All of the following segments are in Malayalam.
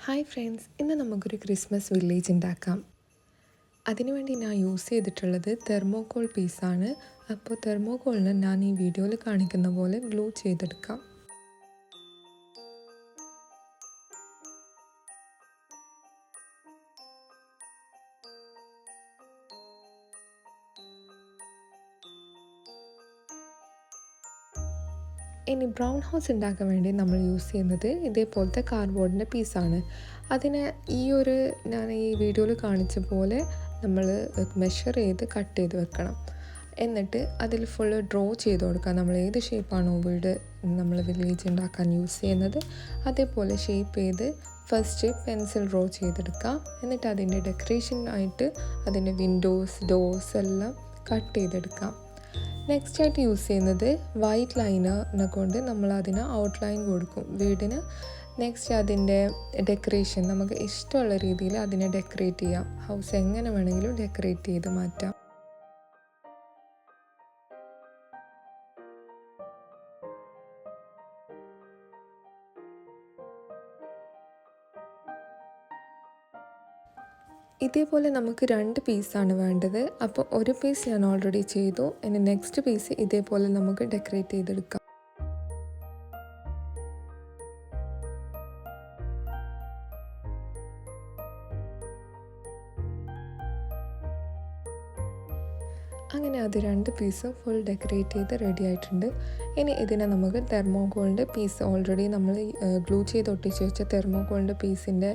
ഹായ് ഫ്രണ്ട്സ്, ഇന്ന് നമുക്കൊരു ക്രിസ്മസ് വില്ലേജ് ഉണ്ടാക്കാം. അതിനുവേണ്ടി ഞാൻ യൂസ് ചെയ്തിട്ടുള്ളത് തെർമോക്കോൾ പീസാണ്. അപ്പോൾ തെർമോക്കോളിന് ഞാൻ ഈ വീഡിയോയിൽ കാണിക്കുന്ന പോലെ ഗ്ലൂ ചെയ്തെടുക്കാം. ഇനി ബ്രൗൺ ഹൗസ് ഉണ്ടാക്കാൻ വേണ്ടി നമ്മൾ യൂസ് ചെയ്യുന്നത് ഇതേപോലത്തെ കാർഡ്ബോർഡിൻ്റെ പീസാണ്. ഞാൻ ഈ വീഡിയോയിൽ കാണിച്ച പോലെ നമ്മൾ മെഷർ ചെയ്ത് കട്ട് ചെയ്ത് വെക്കണം. എന്നിട്ട് അതിൽ ഫുള്ള് ഡ്രോ ചെയ്ത് കൊടുക്കുക. നമ്മൾ ഏത് ഷേപ്പാണോ നമ്മൾ വില്ലേജ് ഉണ്ടാക്കാൻ യൂസ് ചെയ്യുന്നത് അതേപോലെ ഷേപ്പ് ചെയ്ത് ഫസ്റ്റ് പെൻസിൽ ഡ്രോ ചെയ്തെടുക്കുക. എന്നിട്ട് അതിൻ്റെ ഡെക്കറേഷനായിട്ട് അതിൻ്റെ വിൻഡോസ്, ഡോർസ് എല്ലാം കട്ട് ചെയ്തെടുക്കാം. നെക്സ്റ്റ് ആയിട്ട് യൂസ് ചെയ്യുന്നത് വൈറ്റ് ലൈനറിനെ കൊണ്ട് നമ്മൾ അതിന് ഔട്ട്ലൈൻ കൊടുക്കും വീടിന്. നെക്സ്റ്റ് അതിൻ്റെ ഡെക്കറേഷൻ നമുക്ക് ഇഷ്ടമുള്ള രീതിയിൽ അതിനെ ഡെക്കറേറ്റ് ചെയ്യാം. ഹൗസ് എങ്ങനെ വേണമെങ്കിലും ഡെക്കറേറ്റ് ചെയ്ത് മാറ്റാം. ഇതേപോലെ നമുക്ക് 2 പീസാണ് വേണ്ടത്. അപ്പോൾ ഒരു പീസ് ഞാൻ ഓൾറെഡി ചെയ്തു. ഇനി നെക്സ്റ്റ് പീസ് ഇതേപോലെ നമുക്ക് ഡെക്കറേറ്റ് ചെയ്തെടുക്കാം. അങ്ങനെ അത് 2 പീസ് ഫുൾ ഡെക്കറേറ്റ് ചെയ്ത് റെഡി ആയിട്ടുണ്ട്. ഇനി ഇതിനെ നമുക്ക് തെർമോക്കോളിൻ്റെ പീസ് ഓൾറെഡി നമ്മൾ ഗ്ലൂ ചെയ്ത് ഒട്ടിച്ച് വെച്ച തെർമോക്കോളിൻ്റെ പീസിൻ്റെ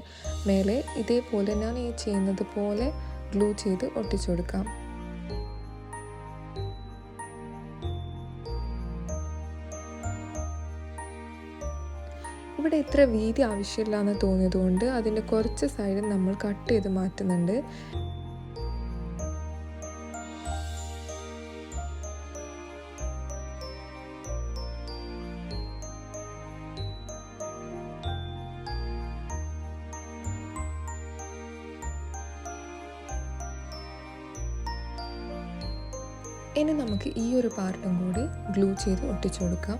മേലെ ഇതേപോലെ ഞാൻ ഈ ചെയ്യുന്നത് പോലെ ഗ്ലൂ ചെയ്ത് ഒട്ടിച്ചു കൊടുക്കാം. ഇവിടെ ഇത്ര വീതി ആവശ്യമില്ല എന്ന് തോന്നിയതുകൊണ്ട് അതിൻ്റെ കുറച്ച് സൈഡ് നമ്മൾ കട്ട് ചെയ്ത് മാറ്റുന്നുണ്ട്. ഇനി നമുക്ക് ഈ ഒരു പാർട്ടും കൂടി ഗ്ലൂ ചെയ്ത് ഒട്ടിച്ചു കൊടുക്കാം.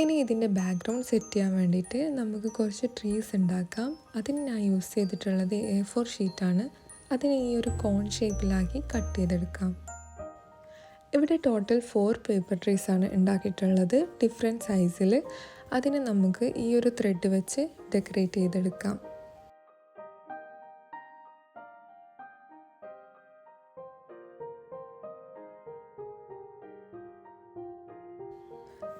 ഇനി ഇതിൻ്റെ ബാക്ക്ഗ്രൗണ്ട് സെറ്റ് ചെയ്യാൻ വേണ്ടിയിട്ട് നമുക്ക് കുറച്ച് ട്രീസ് ഉണ്ടാക്കാം. അതിന് ഞാൻ യൂസ് ചെയ്തിട്ടുള്ളത് A4 ഷീറ്റാണ്. അതിനെ ഈ ഒരു കോൺ ഷേപ്പിലാക്കി കട്ട് ചെയ്തെടുക്കാം. ഇവിടെ ടോട്ടൽ 4 പേപ്പർ ട്രീസാണ് ഉണ്ടാക്കിയിട്ടുള്ളത്, ഡിഫറെൻറ്റ് സൈസിൽ. അതിനെ നമുക്ക് ഈ ഒരു ത്രെഡ് വെച്ച് ഡെക്കറേറ്റ് ചെയ്തെടുക്കാം.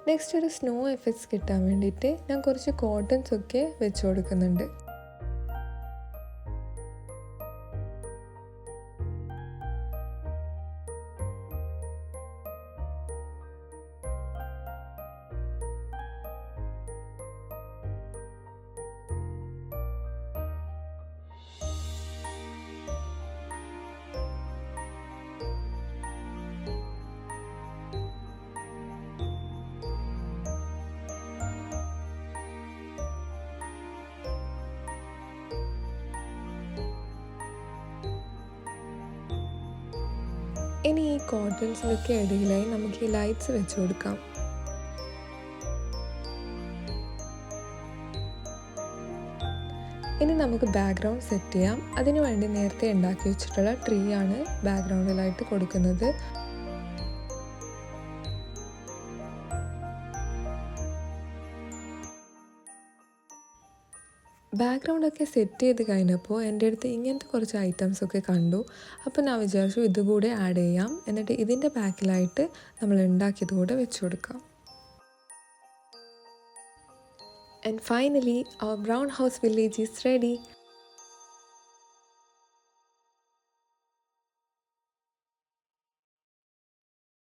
നെക്സ്റ്റ് ഒരു സ്നോ എഫക്ട്സ് കിട്ടാൻ വേണ്ടിയിട്ട് ഞാൻ കുറച്ച് കോട്ടൺസ് ഒക്കെ വെച്ച് കൊടുക്കുന്നുണ്ട്. ഇനി ഈ കോട്ടൺസിലൊക്കെ ഇടയിലായി നമുക്ക് ഈ ലൈറ്റ്സ് വെച്ച് കൊടുക്കാം. ഇനി നമുക്ക് ബാക്ക്ഗ്രൗണ്ട് സെറ്റ് ചെയ്യാം. അതിനുവേണ്ടി നേരത്തെ ഉണ്ടാക്കി വെച്ചിട്ടുള്ള ട്രീ ആണ് ബാക്ക്ഗ്രൗണ്ടിലായിട്ട് കൊടുക്കുന്നത്. ബാക്ക്ഗ്രൗണ്ടൊക്കെ സെറ്റ് ചെയ്ത് കഴിഞ്ഞപ്പോൾ എൻ്റെ അടുത്ത് ഇങ്ങനത്തെ കുറച്ച് ഐറ്റംസൊക്കെ കണ്ടു. അപ്പോൾ ഞാൻ വിചാരിച്ചു ഇതുകൂടെ ആഡ് ചെയ്യാം. എന്നിട്ട് ഇതിൻ്റെ ബാക്കിലായിട്ട് നമ്മൾ ഉണ്ടാക്കിയത് കൂടെ വെച്ച് കൊടുക്കാം. And finally, our brown house village is ready.